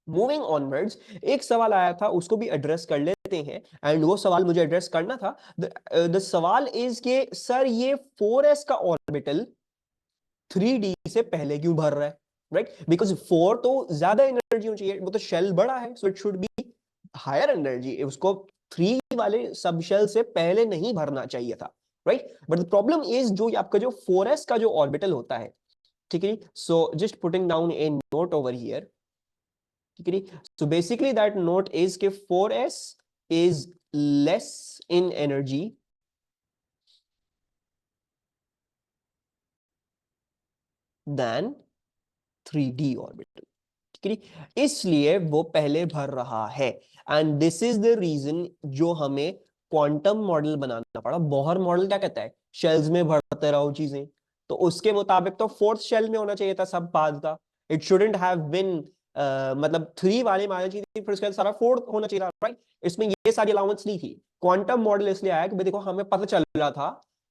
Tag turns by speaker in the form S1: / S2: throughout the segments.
S1: Moving onwards, एक सवाल आया था, उसको भी एड्रेस कर लेते हैं, एंड वो सवाल मुझे एड्रेस करना था। द सवाल इज के सर ये 4s का ऑर्बिटल 3d से पहले क्यों भर रहा है, राइट? बिकॉज 4 तो ज्यादा एनर्जी होनी चाहिए, वो तो शेल बड़ा है, so it should be higher energy, उसको 3 वाले सब शेल से पहले नहीं भरना चाहिए था, right? But the problem is जो आपका जो 4s का जो ऑर्बिटल होता है, ठीक है, so just putting down a note over here, ठीक है। So basically that note is के 4s is less in energy than 3d orbital, ठीक है, इसलिए वो पहले भर रहा है। And this is the reason जो हमें क्वांटम मॉडल बनाना पड़ा। बोहर मॉडल क्या कहता है, शेल्स में भरते रहो चीजें, तो उसके मुताबिक तो फोर्थ शेल में होना चाहिए था सब पांच का, इट शुडंट हैव बीन मतलब 3 वाले में आना चाहिए थी, फिर उसके बाद सारा 4 होना चाहिए था, राइट? इसमें ये सारी अलाउंस नहीं थी। क्वांटम मॉडल इसलिए आया कि भाई देखो हमें पता चल रहा था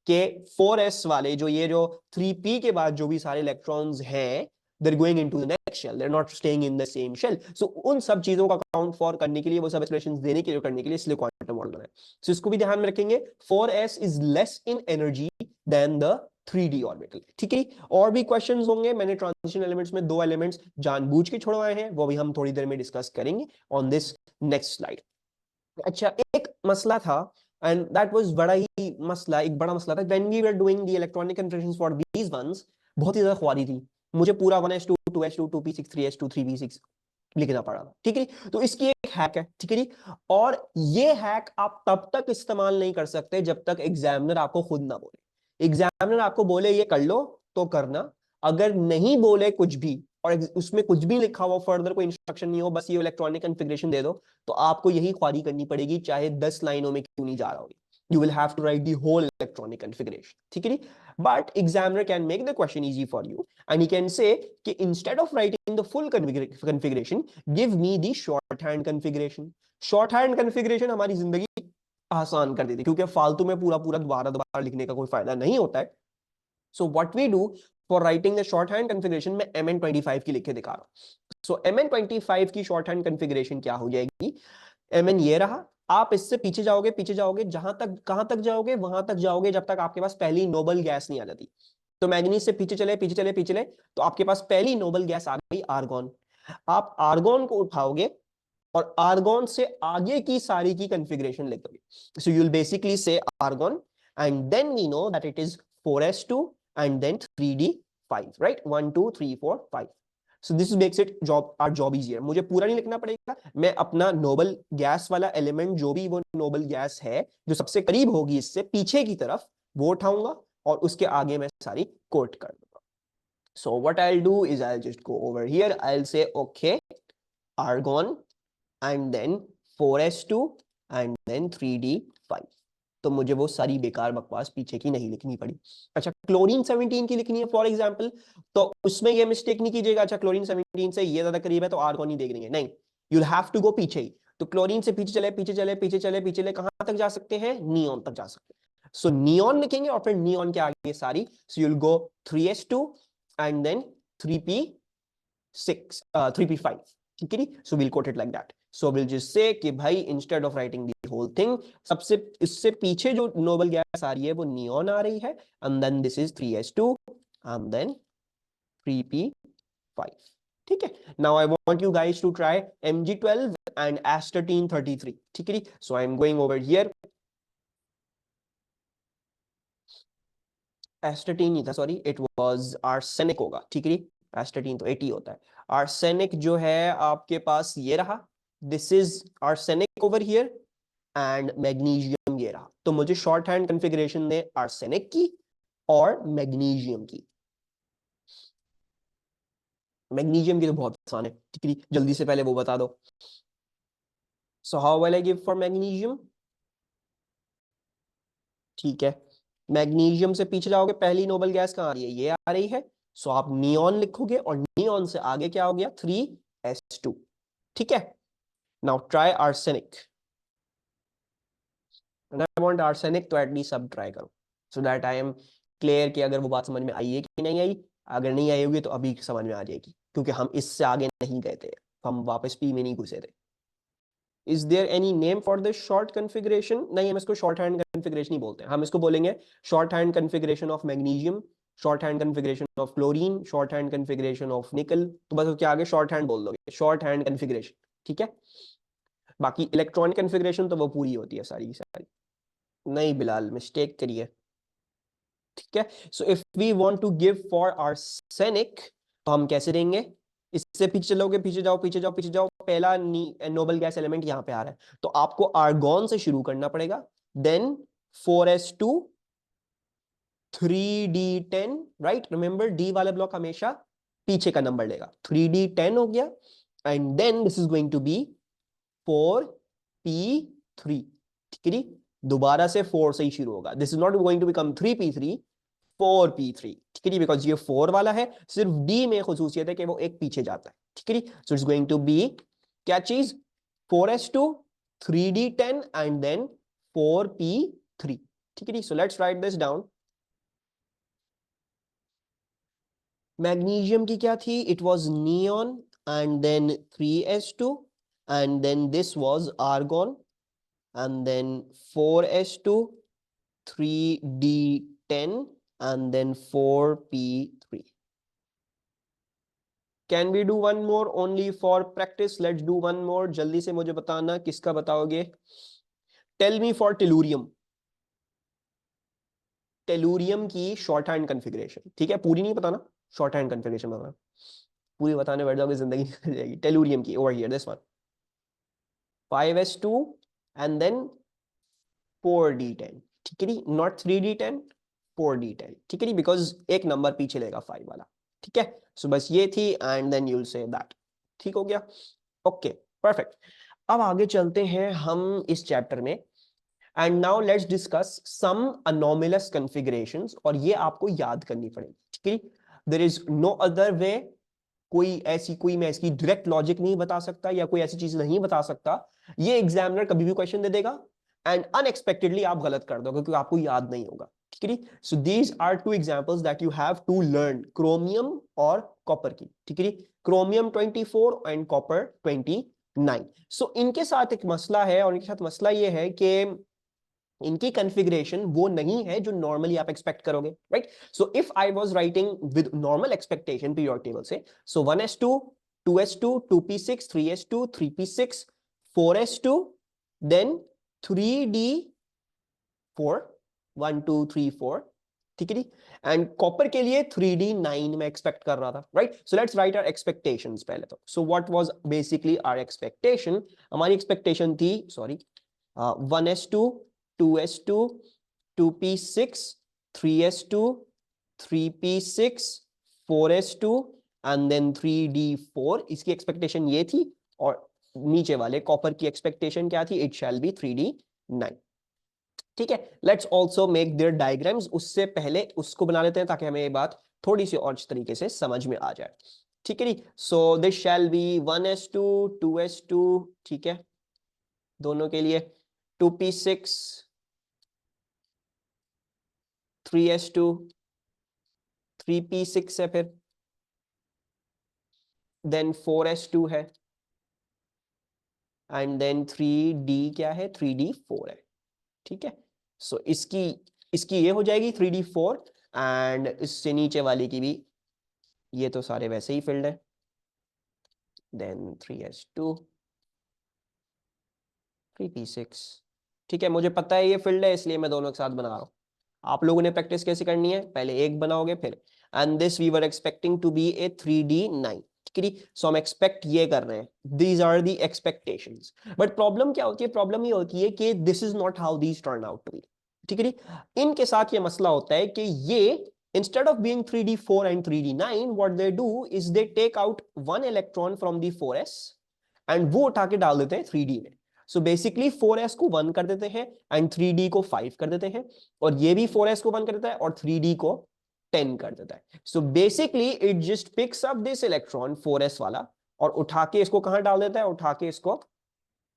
S1: कि 4s वाले जो ये जो 3p के बाद जो भी सारे इलेक्ट्रॉन्स हैं, they're going into the next shell, they're not staying in the same shell. So उन सब चीजों का काउंट फॉर करने के लिए, वो सब एक्सप्रेशंस देने के लिए, करने के लिए, इसलिए क्वांटम मॉडल बनाया। सो इसको भी ध्यान में रखेंगे, 4s is less in energy than the 3d orbital, ठीक है। और भी क्वेश्चंस होंगे, मैंने ट्रांजिशन एलिमेंट्स में 2 एलिमेंट्स जानबूझ के छोड़वाए हैं, वो भी हम थोड़ी देर में डिस्कस करेंगे ऑन दिस नेक्स्ट स्लाइड। अच्छा, एक मसला था, एंड दैट वाज बड़ा ही मसला, एक बड़ा मसला था when we were doing the electronic configurations for these ones. बहुत ही ज्यादा ख्वारी थी, मुझे पूरा 1s2 2s2 2p6 3s2 3p6 लिखना पड़ा था, ठीक है। तो इसकी एक हैक है, ठीक है, और ये हैक आप तब तक इस्तेमाल नहीं कर सकते जब तक एग्जामिनर आपको खुद ना बोले। एग्जामिनर आपको बोले ये कर लो तो करना, अगर नहीं बोले कुछ भी और उसमें कुछ भी लिखा हुआ, फर्दर कोई इंस्ट्रक्शन नहीं हो, बस ये इलेक्ट्रॉनिक कॉन्फ़िगरेशन दे दो, तो आपको यही ख्वारी करनी पड़ेगी, चाहे 10 लाइनों में क्यों नहीं जा रहा हो। You will have to write the whole electronic configuration, ठीक है। But examiner can make the question easy for you, and he can say कि instead of writing the full configuration, give me the shorthand configuration. Shorthand configuration हमारी जिंदगी आसान कर देती है, क्योंकि फालतू में पूरा पूरा दोबारा दोबारा लिखने का कोई फायदा नहीं होता है। So what we do for writing the shorthand configuration, मैं MN25 की लिख के दिखा रहा हूं। So MN25 की shorthand configuration क्या हो जाएगी, MN ये रहा, आप इससे पीछे जाओगे, पीछे जाओगे, जहां तक कहां तक जाओगे, वहां तक जाओगे जब तक आपके पास पहली नोबल गैस नहीं आ जाती। तो मैग्नीज से पीछे चले, पीछे चले, पीछे चले, तो आपके पास पहली नोबल गैस आ गई आर्गॉन। आप आर्गॉन को उठाओगे और आर्गॉन से आगे की सारी की कंफिग्रेशन लिख दोगे। So you will basically say argon, and then we know that it is 4s2 and then 3d5, right? 1 2 3 4 5. So this makes it our job easier. मुझे पूरा नहीं लिखना पड़ेगा, मैं अपना नोबल गैस वाला एलिमेंट, जो भी वो नोबल गैस है जो सबसे करीब होगी इससे पीछे की तरफ, वो उठाऊंगा और उसके आगे मैं सारी कोट कर दूंगा। So what I'll do is I'll just go over here, I'll say okay, argon and then 4s2 and then 3d5। तो मुझे वो सारी बेकार बकवास पीछे की नहीं लिखनी पड़ी। अच्छा, क्लोरीन 17 की लिखनी है फॉर एग्जांपल, तो उसमें ये मिस्टेक नहीं कीजिएगा, अच्छा क्लोरीन 17 से ये ज्यादा करीब है तो आर्गॉन ही देख लेंगे, नहीं, यू हैव टू गो पीछे ही। तो क्लोरीन से पीछे चले, पीछे चले, पीछे चले, पीछे चले, कहां तक जा सकते हैं, नियॉन तक जा सकते हैं। सो नियॉन लिखेंगे और फिर नियॉन के आगे सारी, so you will go 3s2 and then 3p6 3p5, ठीक है। So will quote it like that. So will just say कि भाई instead of writing the whole thing, सबसे इससे पीछे जो नोबल गैस आ रही है वो नियॉन आ रही है, and then this is 3s2 and then 3p5, ठीक है। Now I want you guys to try Mg12 and astatine 33, ठीक है। So I am going over here, astatine नहीं था, सॉरी, इट वाज आर्सेनिक होगा, ठीक है। एस्टाटीन तो 80 होता है। आर्सेनिक जो है आपके पास ये रहा, this is arsenic over here, and magnesium ये रहा। तो मुझे शॉर्ट हैंड कॉन्फ़िगरेशन दे आर्सेनिक की और मैग्नीशियम की। मैग्नीशियम की तो बहुत आसान है, ठीक है, जल्दी से पहले वो बता दो। So how will I give for magnesium, ठीक है, मैग्नीशियम से पीछे जाओगे, पहली नोबल गैस कहां आ रही है, ये आ रही है, सो आप नियॉन लिखोगे और नियॉन से आगे क्या हो गया, 3s2, ठीक है। Now try arsenic, and I want arsenic, तो एटलीस्ट सब ट्राई करो so that I am clear कि अगर वो बात समझ में आई है कि नहीं आई। अगर नहीं आई होगी तो अभी समझ में आ जाएगी, क्योंकि हम इससे आगे नहीं गए थे। हम वापस p में नहीं घुसे थे। Is there any name for this short configuration? नहीं, हम इसको शॉर्ट हैंड कन्फिग्रेशन ही बोलते हैं, हम इसको बोलेंगे short hand configuration of magnesium, short hand configuration of chlorine, short hand configuration of निकल। तो बस उसके आगे शॉर्ट हैंड बोल दोगे, शॉर्ट हैंड कन्फिग्रेशन, ठीक है। बाकी इलेक्ट्रॉनिक कन्फिग्रेशन तो वो पूरी होती है सारी की सारी। नहीं बिलाल, मिस्टेक करिए, ठीक है। So if we want to give for arsenic, तो हम कैसे देंगे? इससे पीछे चलोगे, पीछे जाओ पीछे जाओ पीछे जाओ, पहला नोबल गैस एलिमेंट यहां पे आ रहा है, तो आपको आर्गोन से शुरू करना पड़ेगा, then 4s2 3d10, right. Remember D वाला ब्लॉक हमेशा पीछे का नंबर लेगा, 3d10 हो गया, and then this is going to be 4p3, ठीक है। दोबारा से 4 से ही शुरू होगा, this is not going to become 3p3, 4p3, ठीक है, बिकॉज ये 4 वाला है, सिर्फ डी में खुसूसियत है कि वो एक पीछे जाता है, ठीक है। So it's going to be क्या चीज? 4s2 3d10 and then 4p3, ठीक है। So let's write this down. Magnesium की क्या थी? It was neon and then 3s2 and then this was argon and then 4s2 3d10 and then 4p3. Can we do one more only for practice? Let's do one more. जल्दी से मुझे बताना किसका बताओगे? Tell me for tellurium. Tellurium की short hand configuration, ठीक है, पूरी नहीं बताना, शॉर्ट हैंड कन्फिग्रेशन बताना, पूरी बताने बैठ जाओगे जिंदगी निकल जाएगी। टेलूरियम की over here this one, 5s2 and then 4d10, ठीक है, नॉट 3d10, 4d10, ठीक है, बिकॉज एक नंबर पीछे लेगा 5 वाला, ठीक है। सो बस ये थी, and then you will say that, ठीक हो गया, ओके परफेक्ट। अब आगे चलते हैं हम इस चैप्टर में, and now let's discuss some anomalous configurations, और ये आपको याद करनी पड़ेगी, ठीक है। There is no other way, कोई मैं इसकी डायरेक्ट लॉजिक नहीं बता सकता, या कोई ऐसी चीज नहीं बता सकता, ये एग्जामिनर कभी भी क्वेश्चन दे देगा एंड अनएक्सपेक्टेडली आप गलत कर दोगे क्योंकि आपको याद नहीं होगा, ठीक है। So these are two examples that you have to learn, chromium और कॉपर की, ठीक है। Chromium 24 and copper 29। सो इनके साथ एक मसला है, और इनके साथ मसला ये है कि इनकी कॉन्फ़िगरेशन वो नहीं है जो नॉर्मली आप एक्सपेक्ट करोगे, right. So if I was writing with normal expectation periodic table से, सो 1s2 2s2 2p6 3s2 3p6 4s2 then 3d4 1 2 3 4, ठीक है जी। एंड कॉपर के लिए 3d9 में एक्सपेक्ट कर रहा था, right. So let's write our expectations पहले तो। So what was basically our expectation? हमारी एक्सपेक्टेशन थी, sorry, 1s2 2s2 2p6 3s2 3p6 4s2 and then 3d4, इसकी एक्सपेक्टेशन ये थी, और नीचे वाले कॉपर की एक्सपेक्टेशन क्या थी? इट शैल बी 3d9, ठीक है। Let's also make their diagrams, उससे पहले उसको बना लेते हैं ताकि हमें ये बात थोड़ी सी और तरीके से समझ में आ जाए, ठीक है। So this shall be 1s2 2s2, ठीक है, दोनों के लिए 2p6 3s2 3p6 है, फिर देन 4s2 है, एंड देन 3d क्या है? 3d4 है, ठीक है। सो इसकी इसकी ये हो जाएगी 3d4, एंड इससे नीचे वाली की भी, ये तो सारे वैसे ही फिल्ड है, देन 3s2 3p6, ठीक है। मुझे पता है ये फील्ड है, इसलिए मैं दोनों के साथ बना रहा हूं। आप लोगों ने प्रैक्टिस कैसे करनी है? पहले एक बनाओगे फिर, and this we were expecting to be a 3d9, ठीक है। सो हम एक्सपेक्ट ये कर रहे हैं, these are the expectations. But problem क्या होती है? प्रॉब्लम ये होती है कि this is not how these turn out to be, ठीक है। इनके साथ ये मसला होता है कि ये instead of being 3d4 and 3d9, what they do is they take out one electron from the 4s and वो उठा के डाल देते हैं 3d में। सो बेसिकली 4s को 1 कर देते हैं एंड 3d को 5 कर देते हैं, और ये भी 4s को 1 कर देता है और 3d को 10 कर देता है। So basically it just picks up this electron 4s वाला और उठा के इसको कहां डाल देता है? उठा के इसको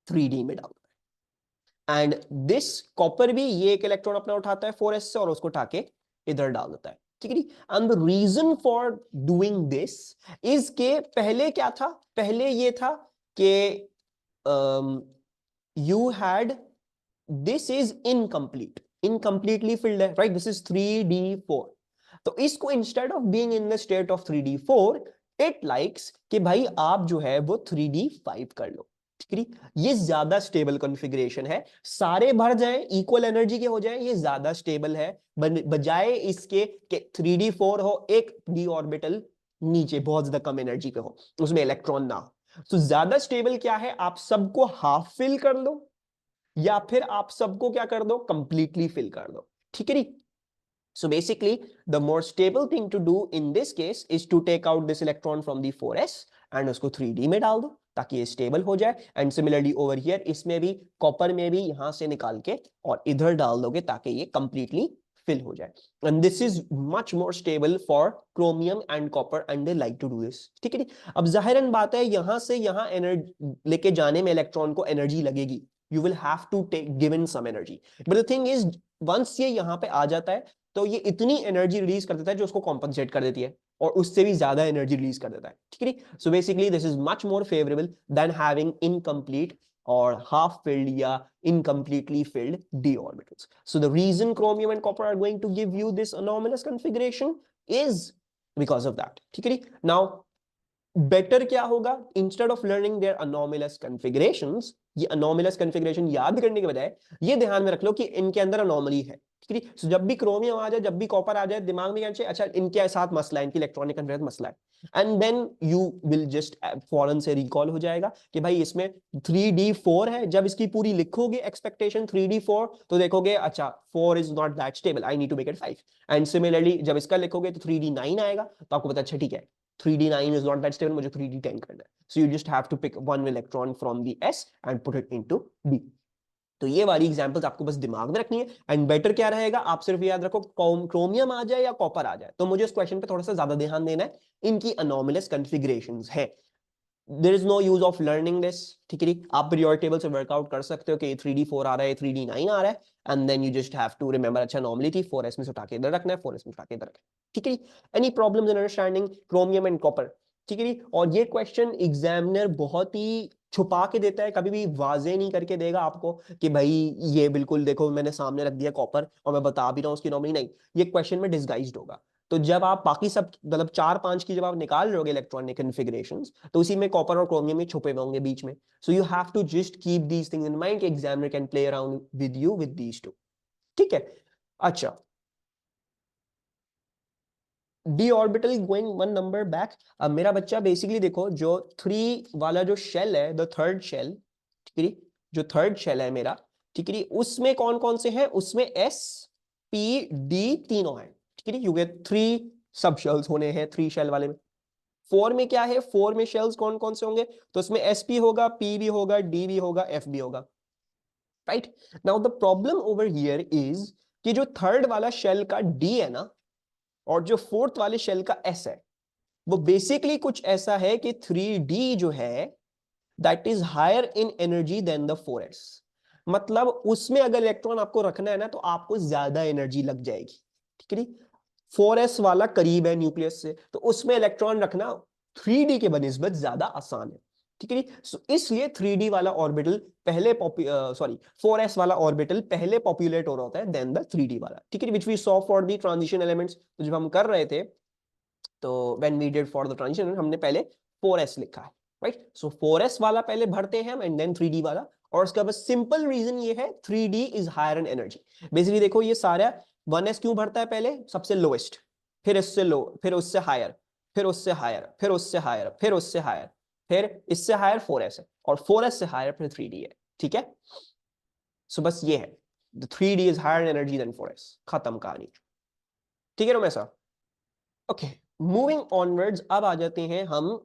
S1: 3d में डाल देता है। एंड दिस कॉपर भी ये एक इलेक्ट्रॉन अपना उठाता है 4s से और उसको उठा के इधर डाल देता है। ठीक है। And the reason for doing this is के पहले क्या था, पहले ये था कि you had, this is incompletely filled है, राइट, दिस इज 3D4। तो इसको instead of being in the state of 3D4 it likes कि भाई आप जो है वो 3D5 कर लो, ठीक है। ये ज्यादा स्टेबल कॉन्फ़िगरेशन है, सारे भर जाएं, इक्वल एनर्जी के हो जाएं, ये ज्यादा स्टेबल है बजाय इसके कि 3D4 हो, एक d ऑर्बिटल नीचे बहुत ज्यादा कम एनर्जी पे हो, उसमें इलेक्ट्रॉन ना हो। तो ज्यादा स्टेबल क्या है, आप सबको हाफ फिल कर लो या फिर आप सबको क्या कर दो, कंप्लीटली फिल कर दो, ठीक है। So basically, the more stable thing to do in this case is to take out this electron from the 4s and उसको 3D में डाल दो ताकि ये स्टेबल हो जाए। एंड सिमिलरली ओवर हियर इसमें भी कॉपर में भी यहां से निकाल के और इधर डाल दोगे ताकि ये कंप्लीटली फिल हो जाए। And this is much more stable for chromium and copper and they like to do this, ठीक है। अब जाहिरन बात है यहां से यहां एनर्जी लेके जाने में इलेक्ट्रॉन को एनर्जी लगेगी, you will have to take given some energy, but the thing is once ये यहां पे आ जाता है तो ये इतनी एनर्जी रिलीज कर देता है जो उसको कॉम्पनसेट कर देती है और उससे भी ज्यादा एनर्जी रिलीज कर देता है, ठीक है। So basically this is much more favourable than having incomplete और half filled या incompletely filled d orbitals. So the reason chromium and copper are going to give you this anomalous configuration is because of that, ठीक है। Now better क्या होगा, instead of learning there anomalous configurations, ये anomalous configuration याद करने के बजाय ये ध्यान में रख लो कि इनके अंदर अनोमली है, ठीक है। सो जब भी क्रोमियम आ जाए, जब भी कॉपर आ जाए, दिमाग में क्या चाहिए, अच्छा इनके साथ मसला है, इनकी इलेक्ट्रॉनिक कन्फिगरेशन मसला है, and then you will just फौरन से रिकॉल हो जाएगा कि भाई इसमें 3D4 है। जब इसकी पूरी लिखोगे एक्सपेक्टेशन 3D4 तो देखोगे अच्छा 4 is not that stable, I need to make it 5। And similarly जब इसका लिखोगे तो 3D9 आएगा तो आपको पता अच्छा ठीक है 3D9 is not that stable, मुझे 3D10 करना है। So you just have to pick one electron from the S and put it into D. तो ये वाली एग्जांपल्स आपको बस दिमाग में रखनी है। एंड बेटर क्या रहेगा, आप सिर्फ याद रखो क्रोमियम आ जाए या कॉपर आ जाए, तो मुझे इस क्वेश्चन पे थोड़ा सा ज्यादा ध्यान देना है, इनकी अनोमलस कॉन्फ़िगरेशंस है। There is no use of learning this, ठीक है। आप पीरियोडिक टेबल से वर्कआउट कर सकते हो कि 3D4 आ रहा है, 3D9 आ रहा है, and then you just have to remember अच्छा नॉर्मली थी 4s में से उठा के इधर रखना है, 4s में उठा के इधर रखना है, ठीक है। Any problems in understanding chromium and copper, ठीक है। और ये क्वेश्चन एग्जामिनर बहुत ही छुपा के देता है, कभी भी वाजे नहीं करके देगा आपको कि भाई ये बिल्कुल देखो मैंने सामने रख दिया कॉपर और मैं बता भी रहा हूँ उसकी नॉर्मली, नहीं, ये क्वेश्चन में डिस्गाइज्ड होगा। तो जब आप बाकी सब मतलब 4-5 की जब आप निकाल रहे होगे इलेक्ट्रॉनिक कॉन्फ़िगरेशंस, तो उसी में कॉपर और क्रोमियम ही छुपे हुए होंगे बीच में। So you have to just keep these things in mind कि examiner can play around with you with these two, ठीक है। अच्छा, d orbital going one number back. अब मेरा बच्चा बेसिकली देखो जो 3 वाला जो शेल है, द थर्ड शेल, ठीक है, जो थर्ड शेल है मेरा, ठीक है, उसमें कौन कौन से हैं, उसमें एस पी डी तीनों हैं, ठीक है। यू गेट 3 सब शेल्स होने हैं 3 शेल वाले में। 4 में क्या है, 4 में शेल्स कौन कौन से होंगे, तो उसमें एस पी होगा, पी भी होगा, डी भी होगा, एफ भी होगा, right. Now the problem over here is कि जो थर्ड वाला शेल का डी है ना और जो फोर्थ वाले शेल का एस है, वो बेसिकली कुछ ऐसा है कि 3D जो है that is higher in energy than the 4s। मतलब उसमें अगर इलेक्ट्रॉन आपको रखना है ना तो आपको ज्यादा एनर्जी लग जाएगी, ठीक है। 4s वाला करीब है न्यूक्लियस से, तो उसमें इलेक्ट्रॉन रखना 3D के बनिस्बत ज्यादा आसान है, ठीक है। सो इसलिए 3D वाला ऑर्बिटल पहले 4s वाला ऑर्बिटल पहले पॉपुलेट हो रहा होता है देन द 3D वाला, ठीक है, which we saw for the transition elements. तो जब हम कर रहे थे तो when we did for the transition हमने पहले 4s लिखा है, राइट। सो 4s वाला पहले भरते हैं एंड देन 3D वाला, और उसका बस सिंपल रीजन ये है 3D is higher in energy. Basically देखो ये सारा 1s क्यों भरता है, पहले सबसे लोएस्ट, फिर इससे लो, फिर उससे हायर, फिर उससे हायर, फिर उससे हायर, फिर उससे हायर, फिर इससे हायर 4s है, और 4s से हायर फिर 3D है, ठीक है। सो बस ये है, the 3D is higher in energy than 4s, खत्म कहानी, ठीक है रोमेश। ओके, मूविंग ऑनवर्ड्स, अब आ जाते हैं हम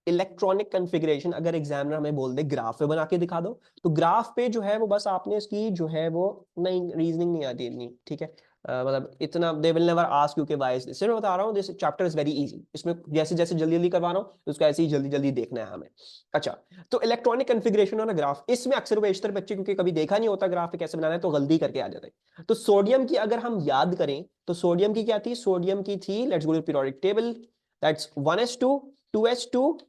S1: इलेक्ट्रॉनिक कॉन्फ़िगरेशन। अगर एग्जामिनर हमें बोल दे ग्राफ पे बना के दिखा दो, तो ग्राफ पे जो है वो बस आपने इसकी जो है वो नहीं रीजनिंग नहीं आती इतनी, ठीक है। मतलब इतना they will never ask you के व्हाई इज दिस। मैं बता रहा हूँ this chapter is very easy, इसमें जैसे जैसे जल्दी जल्दी करवा रहा हूँ उसको ऐसे ही जल्दी जल्दी देखना है हमें। अच्छा, तो इलेक्ट्रॉनिक कन्फिग्रेशन और ग्राफ, इसमें अक्सर बेशतर बच्चे क्योंकि कभी देखा नहीं होता ग्राफ कैसे बनाना है तो गलती करके आ जाते हैं। तो सोडियम की अगर हम याद करें तो सोडियम की क्या थी, सोडियम की थी, let's go to periodic table, that's 1s2 2s2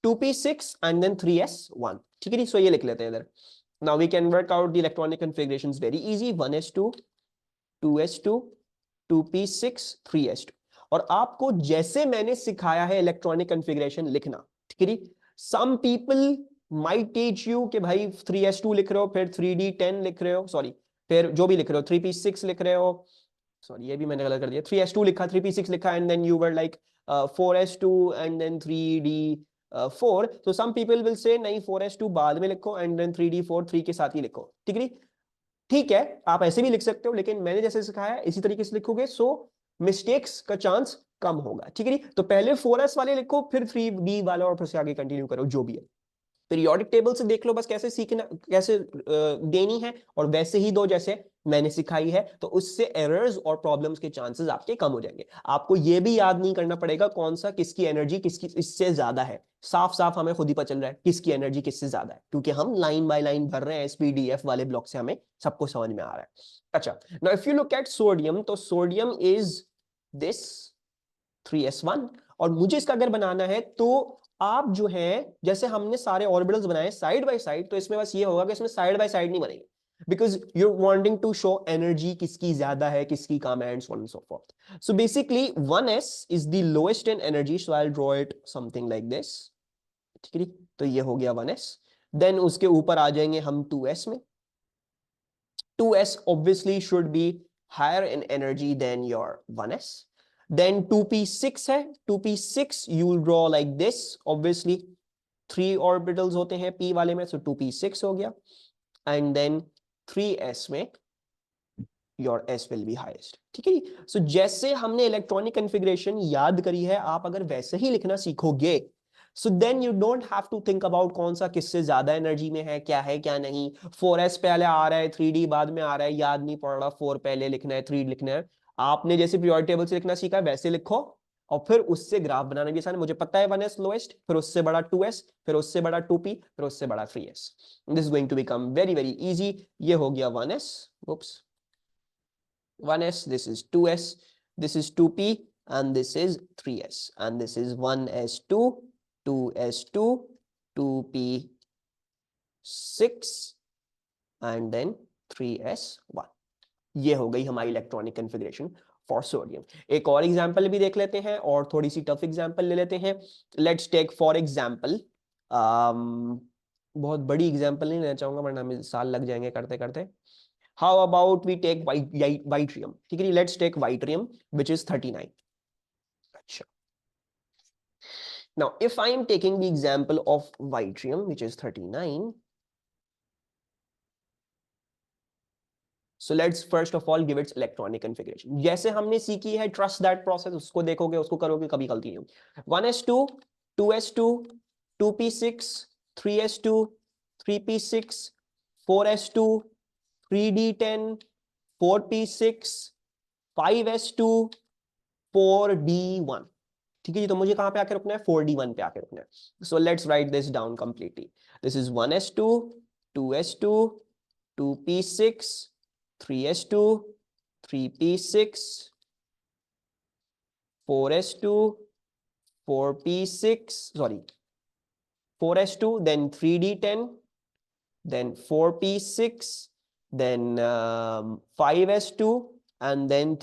S1: 2p6 and then 3s1। ठीक है, सो ये लिख लेते हैं इधर। Now we can work out the electronic configurations very easy, 1s2 2s2 2p6 3s2। और आपको जैसे मैंने सिखाया है इलेक्ट्रॉनिक कन्फिग्रेशन लिखना, ठीक है। Some people might teach you कि भाई 3s2 लिख रहे हो फिर 3d10 लिख रहे हो, सॉरी फिर जो भी लिख रहे हो 3p6 लिख रहे हो, सॉरी ये भी मैंने गलत कर दिया, 3s2 लिखा 3p6 लिखा and then you were like 4s2 and then 3d4। तो सम पीपल विल से नहीं 4s2 बाद में लिखो एंड देन 3d4 3 के साथ ही लिखो, ठीक है। ठीक है, आप ऐसे भी लिख सकते हो लेकिन मैंने जैसे सिखाया है इसी तरीके से लिखोगे सो मिस्टेक्स का चांस कम होगा, ठीक है। तो पहले 4s वाले लिखो फिर 3d वाला और फिर से आगे कंटिन्यू करो जो भी है। पीरियोडिक टेबल से देख लो बस कैसे सीखना, कैसे देनी है और वैसे ही दो जैसे मैंने सिखाई है, तो उससे एरर्स और प्रॉब्लम्स के चांसेस आपके कम हो जाएंगे। आपको ये भी याद नहीं करना पड़ेगा कौन सा किसकी एनर्जी किसकी इससे ज्यादा है, साफ साफ हमें खुद ही पता चल रहा है किसकी एनर्जी किससे ज्यादा है क्योंकि हम लाइन बाय लाइन भर रहे हैं, एसपीडीएफ वाले ब्लॉक से हमें सबको समझ में आ रहा है। अच्छा, now if you look at sodium, तो सोडियम इज दिस 3s1। और मुझे इसका अगर बनाना है तो आप जो है जैसे हमने सारे ऑर्बिटल्स बनाए साइड बाय साइड, तो इसमें बस ये होगा कि इसमें साइड बाय साइड नहीं बनेंगे because you wanting to show energy किसकी ज्यादा है किसकी कम है and so on and so forth. So basically 1s is the lowest in energy, so I will draw it something like this, ठीक है। तो ये हो गया 1s। देन उसके ऊपर आ जाएंगे हम 2s में। 2s obviously should be higher in energy than your 1s। Then 2p6 है, 2p6 you will draw like this, obviously 3 orbitals होते हैं p वाले में, so 2p6 हो गया। And then 3s में your s will be highest, ठीक है। so जैसे हमने इलेक्ट्रॉनिक कन्फिग्रेशन याद करी है आप अगर वैसे ही लिखना सीखोगे, so then you don't have to think about कौन सा किससे ज्यादा एनर्जी में है क्या नहीं। 4s पहले आ रहा है 3d बाद में आ रहा है, याद नहीं पड़ रहा 4 पहले लिखना है 3 लिखना है। आपने जैसे पीरियोडिक टेबल से लिखना सीखा है वैसे लिखो और फिर उससे ग्राफ बनाना भी आसान है। मुझे पता है 1s लोएस्ट, फिर उससे बड़ा 2s, फिर उससे बड़ा 2p, फिर उससे बड़ा 3s। This is going to become very very easy. ये हो गया 1s, oops 1s, this is 2s, this is 2p, and this is 3s, and this is 1s2 2s2 2p6 and then 3s1। ये हो गई हमारी electronic configuration for sodium. एक और example भी देख लेते हैं और थोड़ी सी टफ एग्जांपल ले लेते हैं। लेट्स टेक फॉर एग्जांपल, बहुत बड़ी एग्जांपल नहीं लेना चाहूंगा वरना हमें साल लग जाएंगे करते करते। How about we take yttrium, ठीक है, let's take yttrium which is 39। अच्छा, now if I am taking the example of yttrium which is 39, so let's first of all give its electronic configuration। जैसे हमने सीखी है trust that process, उसको देखोगे उसको करोगे कभी गलती नहीं होगी। 1s2 2s2 2p6 3s2 3p6 4s2 3d10 4p6 5s2 4d1, ठीक है जी। तो मुझे कहां पे आके रुकना है 4d1 पे आके रुकना है। So let's write this down completely. This is 1s2 2s2 2p6 3s2 3p6 4s2 4p6 sorry 4s2 then 3d10 then 4p6 then 5s2 and then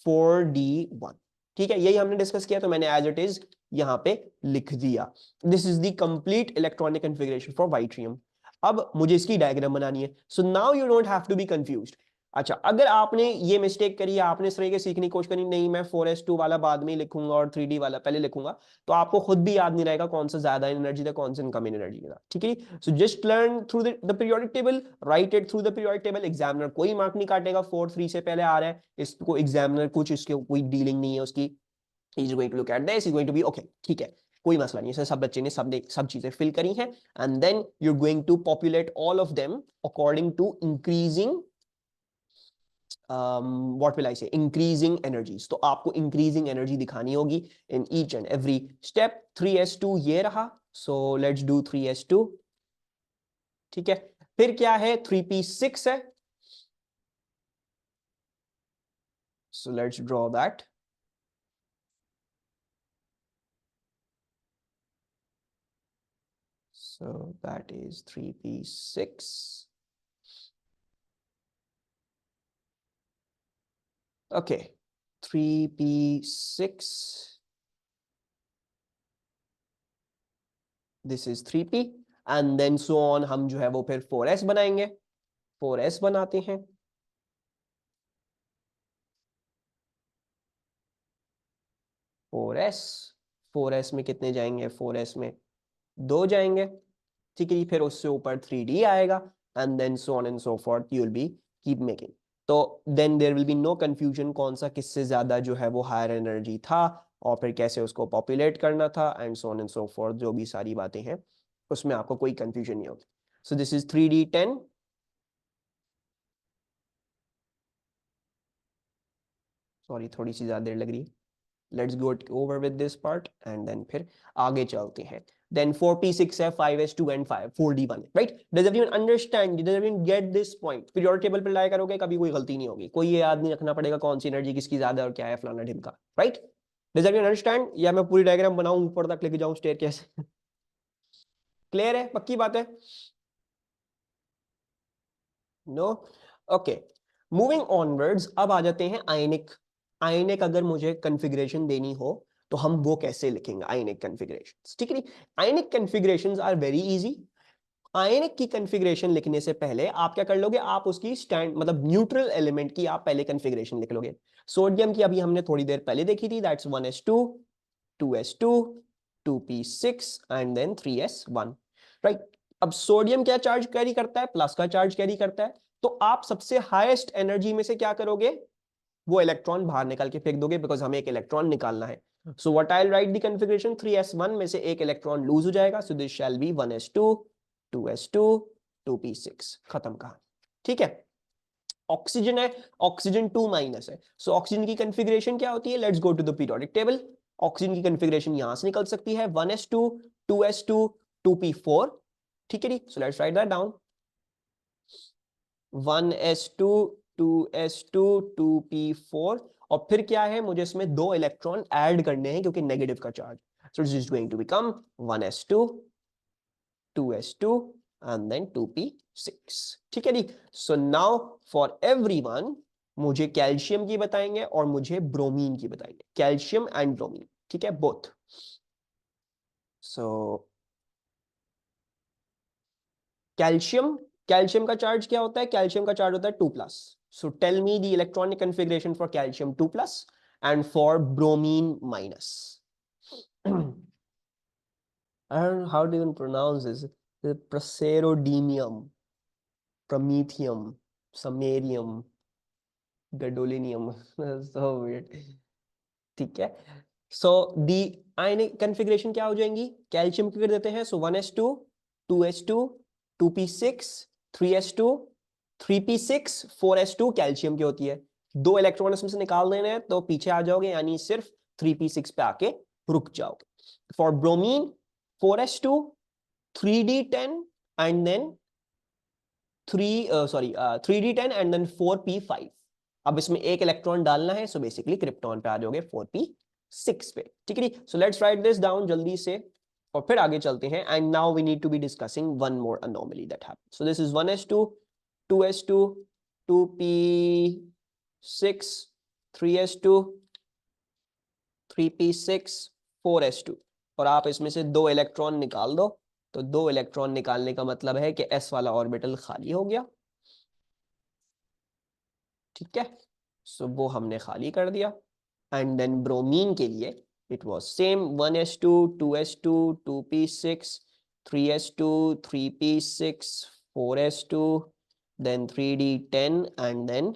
S1: 4d1, ठीक है। यही हमने डिस्कस किया तो मैंने एज इट इज यहां पे लिख दिया। This is the complete electronic configuration for yttrium। अब मुझे इसकी डायग्राम बनानी है, so now you don't have to be confused. अच्छा, अगर आपने ये मिस्टेक करी, आपने इस तरह के सीखने की कोशिश करी, नहीं मैं 4s2 वाला बाद में लिखूंगा और 3d वाला पहले लिखूंगा, तो आपको खुद भी याद नहीं रहेगा कौन सा ज्यादा एनर्जी था कौन सा कम एनर्जी था, ठीक है। So just learn through the periodic table, right it through the periodic table. Examiner कोई मार्क नहीं काटेगा 4 3 से पहले आ रहा है, इसको एग्जामिनर कुछ इसके कोई डीलिंग नहीं है उसकी। He is going to look at this, he is going to be okay, ठीक है, कोई मसला नहीं है। सब बच्चे ने सब चीजें फिल करी हैं and then you are going to populate all of them according to increasing what will I say, increasing energies. तो आपको इंक्रीजिंग एनर्जी दिखानी होगी in each and every step. 3s2 ये रहा, सो लेट्स डू 3s2। ठीक है, फिर क्या है, 3p6 है, so let's draw that. So that is 3p6. Okay, 3p6. This is 3p and then so on। हम जो है वो फिर 4s बनाएंगे। 4s बनाते हैं। 4s, 4s में कितने जाएंगे, 4s में 2 जाएंगे। ठीक है, फिर उससे ऊपर 3d आएगा and then so on and so forth, you will be keep making. तो then there will be no confusion कौन सा किससे ज्यादा जो है वो हायर एनर्जी था और फिर कैसे उसको पॉपुलेट करना था and so on and so forth, जो भी सारी बातें हैं उसमें आपको कोई कंफ्यूजन नहीं होगी। सो दिस इज 3d10। सॉरी थोड़ी सी ज्यादा देर लग रही है। Let's go over with this part and then फिर आगे चलते हैं। Then 4p6 है, 5s2 and 4d1 है, right? Does everyone understand? Does everyone get this point? Periodic table पे लाया करोगे, कभी कोई गलती नहीं होगी, कोई ये याद नहीं रखना पड़ेगा कौन सी एनर्जी किसकी ज्यादा और क्या है फलाना ढिमका, right? Does everyone understand? या मैं पूरी डायग्राम बनाऊं ऊपर तक लेके जाऊं स्टेयर कैसे? क्लियर है, पक्की बात है? No, okay, moving onwards. अब आ जाते हैं आयनिक। आयनिक अगर मुझे कॉन्फ़िगरेशन देनी हो तो हम वो कैसे लिखेंगे, आयनिक कॉन्फ़िगरेशंस। ठीक है, आयनिक कॉन्फ़िगरेशंस आर वेरी इजी। आयनिक की कॉन्फ़िगरेशन लिखने से पहले आप क्या कर लोगे, आप उसकी स्टैंड मतलब न्यूट्रल एलिमेंट की आप पहले कॉन्फ़िगरेशन लिख लोगे। सोडियम की अभी हमने थोड़ी देर पहले देखी थी, that's 1s2 2s2 2p6 and then 3s1, right? अब सोडियम क्या चार्ज कैरी करता है, प्लस का चार्ज कैरी करता है। तो आप सबसे हाईएस्ट एनर्जी में से क्या करोगे, वो इलेक्ट्रॉन बाहर निकाल के फेंक दोगे, बिकॉज हमें एक इलेक्ट्रॉन निकालना है। So what I will write the configuration, 3s1 में से एक इलेक्ट्रॉन लूज हो जाएगा, so this shall be 1s2 2s2 2p6, खत्म कहानी। ठीक है, ऑक्सीजन है, ऑक्सीजन 2 माइनस है, सो ऑक्सीजन की कॉन्फ़िगरेशन क्या होती है, let's go to the periodic table. Oxygen की कॉन्फ़िगरेशन यहां से निकल सकती है, 1s2 2s2 2p4। ठीक है जी, so let's write that down. 1s2 2s2 2p4 और फिर क्या है, मुझे इसमें 2 इलेक्ट्रॉन ऐड करने हैं क्योंकि नेगेटिव का charge. So this is going to become 1s2 2s2 and then 2p6। ठीक है जी, सो नाउ फॉर एवरीवन मुझे कैल्शियम की बताएंगे और मुझे ब्रोमीन की बताएंगे, कैल्शियम एंड ब्रोमीन। ठीक है, बोथ। सो कैल्शियम, कैल्शियम का चार्ज क्या होता है, कैल्शियम का चार्ज होता है 2+। So tell me the electronic configuration for calcium 2+ and for bromine minus. I don't know how to even pronounce this. The praserodinium, promethium, samarium, gadolinium. So weird. ठीक है, सो दी आयनिक configuration क्या हो जाएंगी, कैल्शियम की कर देते हैं, सो 1s2 2s2 2p6 3s2 3p6 4s2 calcium की होती है। 2 इलेक्ट्रॉन इसमें से निकाल देने हैं तो पीछे आ जाओगे, यानी सिर्फ 3p6 पे आके रुक जाओगे। For bromine 4s2 3d10 and then 3d10 and then 4p5। अब इसमें एक इलेक्ट्रॉन डालना है, सो बेसिकली क्रिप्टॉन पे आ जाओगे 4p6 पे। ठीक है, so let's write this down जल्दी से और फिर आगे चलते हैं। And now we need to be discussing one more anomaly that happens. So this is 1s2 2s2 2p6 3s2 3p6 4s2 और आप इसमें से 2 इलेक्ट्रॉन निकाल दो। तो 2 इलेक्ट्रॉन निकालने का मतलब है कि s वाला ऑर्बिटल खाली हो गया। ठीक है, सो वो हमने खाली कर दिया। एंड देन ब्रोमीन के लिए it was same, 1s2 2s2 2p6 3s2 3p6 4s2 then 3d10 and then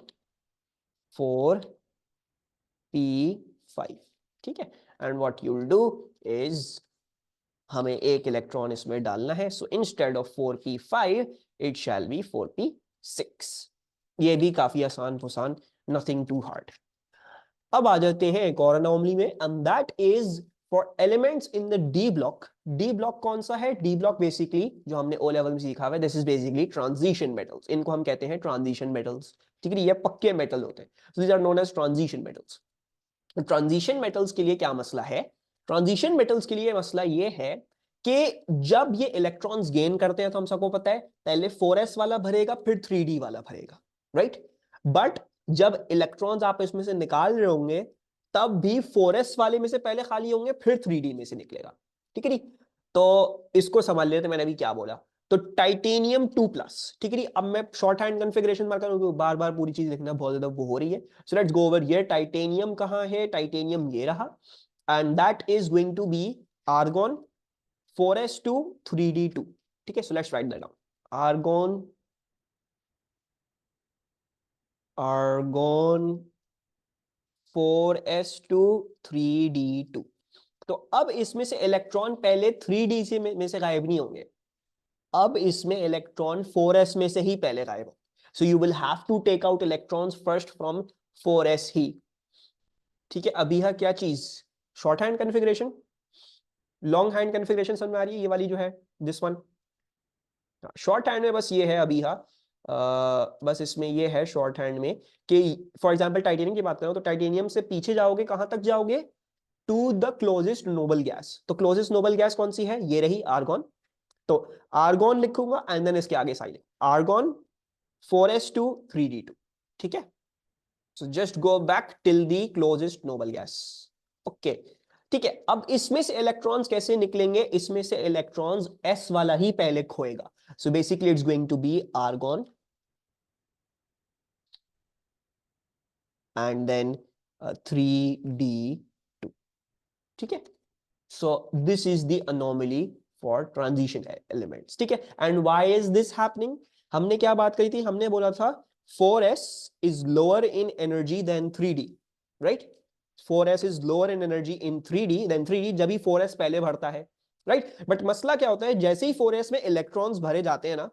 S1: 4p5। ठीक है, and what you will do is हमें एक इलेक्ट्रॉन इसमें डालना है, so instead of 4p5 it shall be 4p6। ये भी काफी आसान फुसान नथिंग टू हार्ड। अब आ जाते हैं एक और अनोमली में, and that is for elements in the D block. D block कौन सा है? डी ब्लॉक बेसिकली जो हमने ओ लेवल में सीखा हुआ है, this is basically transition metals. इनको हम कहते हैं ट्रांजिशन मेटल्स, ठीक है, ये पक्के मेटल होते हैं, so these are known as transition metals. Transition metals के लिए क्या मसला है? ट्रांजिशन मेटल्स के लिए मसला ये है कि जब ये इलेक्ट्रॉन्स गेन करते हैं तो हम सबको पता है पहले 4s वाला भरेगा फिर 3d वाला भरेगा, राइट? बट जब इलेक्ट्रॉन्स आप इसमें से निकाल रहे होंगे तब भी 4s वाले में से पहले खाली होंगे फिर 3d में से निकलेगा, ठीक है? तो इसको समझ लेते, मैंने अभी क्या बोला। तो टाइटेनियम 2+, ठीक है, अब मैं शॉर्ट हैंड कॉन्फ़िगरेशन मार करूं, बार बार पूरी चीज लिखना बहुत ज्यादा वो हो रही है। So let's go over here. Titanium कहां है? टाइटेनियम ये रहा, and that is going to be argon 4s2 3d2, ठीक है? So let's write that down. Argon argon 4s2 3d2। तो अब इसमें से इलेक्ट्रॉन पहले 3d से में से गायब नहीं होंगे, अब इसमें इलेक्ट्रॉन 4s में से ही पहले गायब हो। So you will have to take out electrons first from 4s ही, ठीक है? अभी है क्या चीज? Short hand configuration, long hand configuration समझ में आ रही है? ये वाली जो है, दिस वन। शॉर्ट हैंड में बस ये है अभी बस इसमें ये है शॉर्ट हैंड में कि फॉर एग्जांपल टाइटेनियम की बात करो तो टाइटेनियम से पीछे जाओगे, कहां तक जाओगे? To the closest noble gas. तो क्लोजेस्ट नोबल गैस कौन सी है? ये रही, आर्गन। तो आर्गन लिखूंगा एंड देन इसके आगे साइलेंट, आर्गन 4s2 3d2, ठीक है? So just go back till the closest noble gas, okay, ठीक है? अब इसमें से इलेक्ट्रॉन्स कैसे निकलेंगे? इसमें से इलेक्ट्रॉन्स s वाला ही पहले खोएगा। So basically it's going to be argon and then 3d2, ठीक है? So this is the anomaly for transition elements, ठीक है? And why is this happening? हमने क्या बात करी थी? हमने बोला था 4s is lower in energy than 3d, right? 4s is lower in energy in 3d than 3d, जब भी 4s पहले भरता है, राइट? बट मसला क्या होता है, जैसे ही 4s में इलेक्ट्रॉन्स भरे जाते हैं ना,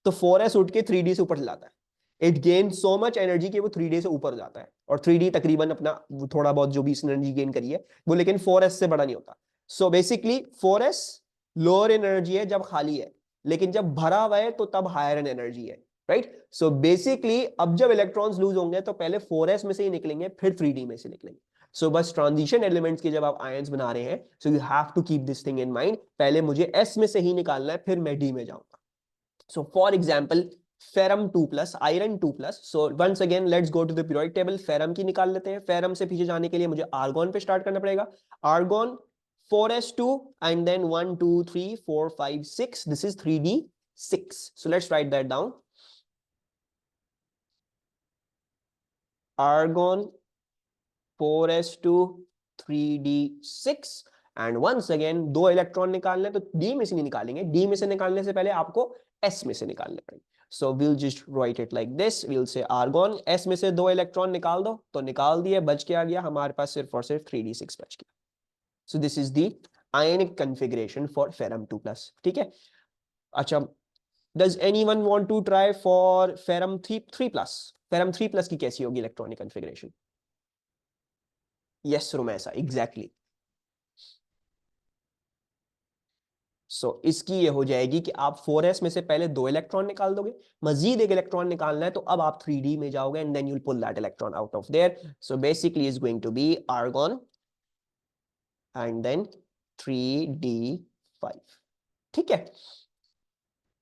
S1: तो 4s उठ के 3d से ऊपर चलाता है। It gain so much energy कि वो 3d से ऊपर जाता है, और 3d तकरीबन अपना थोड़ा बहुत जो भी एनर्जी गेन करी है वो, लेकिन 4s से बड़ा नहीं होता। So basically 4s lower in energy है जब खाली है, लेकिन जब भरा हुआ है तो तब हायर इन एनर्जी है, राइट? सो बेसिकली अब जब इलेक्ट्रॉन्स लूज होंगे तो पहले 4s में से ही निकलेंगे फिर 3d में से निकलेंगे। सो बस ट्रांजिशन एलिमेंट्स की जब आप आयंस बना रहे हैं, so you have to keep this thing in mind, पहले मुझे s में से ही निकालना है फिर मैं d में जाऊंगा। So for example ferrum 2+, iron 2+। So once again let's go to the periodic table. Ferrum की निकाल लेते हैं। फेरम से पीछे जाने के लिए मुझे आर्गन पे स्टार्ट करना पड़ेगा। Argon 4s2 and then 1 2 3 4 5 6, this is 3d6, so let's write that down. Argon 4s2 3d6, and once again दो इलेक्ट्रॉन निकालने तो d में से नहीं निकालेंगे, d में से निकालने से पहले आपको s में से निकालने पड़ेंगे। So we'll just write it like this, we'll say argon, s में से दो इलेक्ट्रॉन निकाल दो, तो निकाल दिए, बच क्या गया हमारे पास? सिर्फ और सिर्फ 3d6 बच गया। So this is the ionic configuration for ferrum 2+, ठीक है? अच्छा, does anyone want to try for ferrum 3+? ferrum 3+ की कैसी होगी electronic configuration? Yes Rumaisa, exactly. So इसकी ये हो जाएगी कि आप 4s में से पहले दो इलेक्ट्रॉन निकाल दोगे, मजीद एक इलेक्ट्रॉन निकालना है तो अब आप 3d में जाओगे and then you will pull that electron out of there. So basically is going to be argon and then 3d5, ठीक है?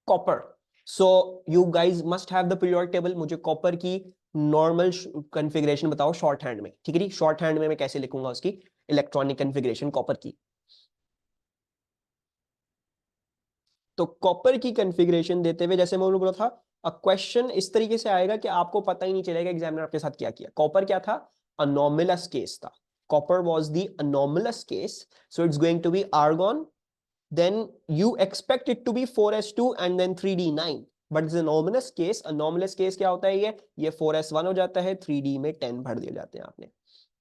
S1: Copper, so you guys must have the periodic table. मुझे कॉपर की normal configuration बताओ short hand में, ठीक है? Short hand में मैं कैसे लिखूंगा उसकी इलेक्ट्रॉनिक कॉन्फ़िगरेशन कॉपर की? तो कॉपर की कॉन्फ़िगरेशन देते हुए जैसे मैं बोला था, अ क्वेश्चन इस तरीके से आएगा कि आपको पता ही नहीं चलेगा एग्जामिनर आपके साथ क्या किया। कॉपर क्या था? अनोमलस केस था। Copper was the anomalous case, so it's going to be argon, then you expect it to be 4s2 and then 3d9, but it's anomalous case। anomalous case क्या होता है? ये 4s1 हो जाता है, 3d में 10 भर दिए जाते हैं आपने,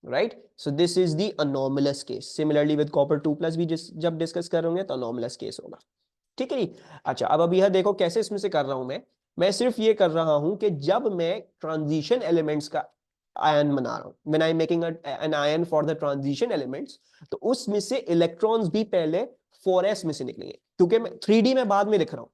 S1: right? So this is the anomalous case। Similarly with copper 2+ भी जब डिस्कस करेंगे तो anomalous case होगा, ठीक है जी? अच्छा, अब अभी यह देखो कैसे इसमें से कर रहा हूं मैं सिर्फ ये कर रहा हूं कि जब मैं ट्रांजिशन एलिमेंट्स का आयन बना रहा हूँ, when I am making an ion for the transition elements, तो उसमें से इलेक्ट्रॉन्स भी पहले 4s में से निकलेंगे, क्योंकि मैं 3D में बाद में लिख रहा हूँ,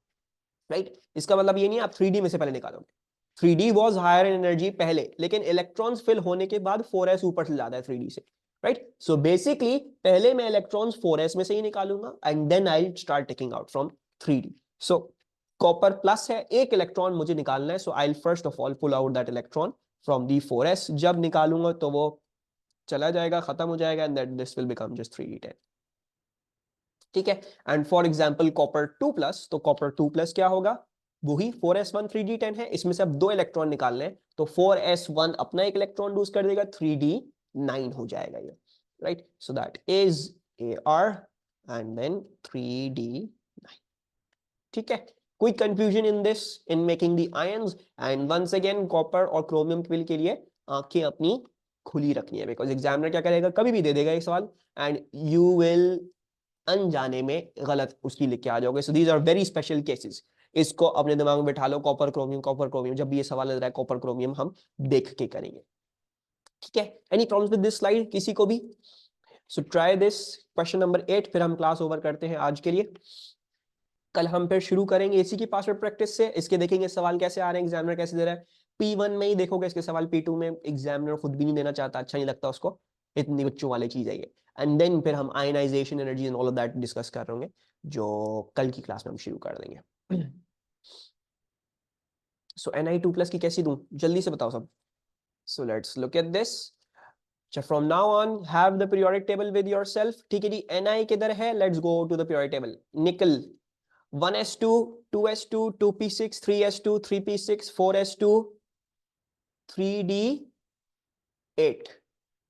S1: राइट। इसका मतलब ये नहीं आप 3D में से पहले निकालोगे, 3D was higher in energy पहले, लेकिन इलेक्ट्रॉन्स फिल होने के बाद 4s ऊपर चला जाता है 3D से, राइट। सो बेसिकली पहले मैं इलेक्ट्रॉन्स 4s में से ही निकालूंगा and then I start taking out from 3D। So copper plus है, एक इलेक्ट्रॉन मुझे निकालना है, so I first of all pull out that electron from the 4s। जब निकालूंगा तो वो चला जाएगा, खत्म हो जाएगा, and that this will become just 3d10, ठीक है। And for example copper 2 plus, तो कॉपर 2 प्लस क्या होगा, वही 4s1 3d10 है, इसमें से अब 2 इलेक्ट्रॉन निकालने हैं, तो 4s1 अपना एक इलेक्ट्रॉन लूज कर देगा, 3d9 हो जाएगा ये, right. So that is AR and then 3d9, ठीक है। कोई confusion in this, in making the ions? And once again copper और क्रोमियम के लिए आंखें अपनी खुली रखनी है, बिकॉज एग्जामिनर क्या करेगा, कभी भी दे देगा एक सवाल एंड यू विल अनजाने में गलत उसकी लिख के आ जाओगे। So these are very special cases, इसको अपने दिमाग में बैठा लो, कॉपर क्रोमियम, जब भी ये सवाल लग रहा है कॉपर क्रोमियम हम देख के करेंगे, ठीक है। Any problems with this slide किसी को भी? So try this question number 8, फिर हम क्लास ओवर करते हैं आज के लिए। कल हम फिर शुरू करेंगे इसी की पासवर्ड प्रैक्टिस से, इसके देखेंगे सवाल कैसे आ रहे हैं, एग्जामिनर कैसे दे रहा है। P1 में ही देखोगे इसके सवाल, P2 में एग्जामिनर खुद भी नहीं देना चाहता, अच्छा नहीं लगता उसको, इतनी बच्चों वाली चीज है ये। एंड देन फिर हम ionization energy and all of that discuss कर रहे होंगे, जो कल की क्लास में हम शुरू कर देंगे। सो Ni2+ की कैसी दूं, जल्दी से बताओ सब। So let's look at this. अच्छा, from now on have the periodic table with yourself, ठीक है जी। Ni किधर है, let's go to the periodic table. Nickel 1s2 2s2 2p6 3s2 3p6 4s2 3d8,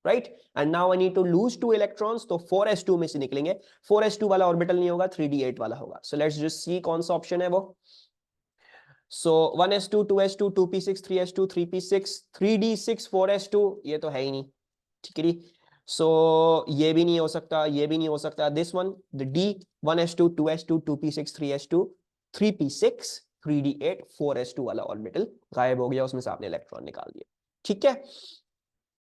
S1: right? And now I need to lose 2 electrons, तो 4s2 में से निकलेंगे, 4s2 वाला ऑर्बिटल नहीं होगा, 3d8 वाला होगा। So let's just see कौन सा ऑप्शन है वो। So 1s2 2s2 2p6 3s2 3p6 3d6 4s2, ये तो है ही नहीं, ठीक है जी। सो ये भी नहीं हो सकता, ये भी नहीं हो सकता, this one the D 1s2 2s2 2p6 3s2 3p6 3d8 4s2 वाला ऑर्बिटल गायब हो गया, उसमें से आपने इलेक्ट्रॉन निकाल दिया, ठीक है।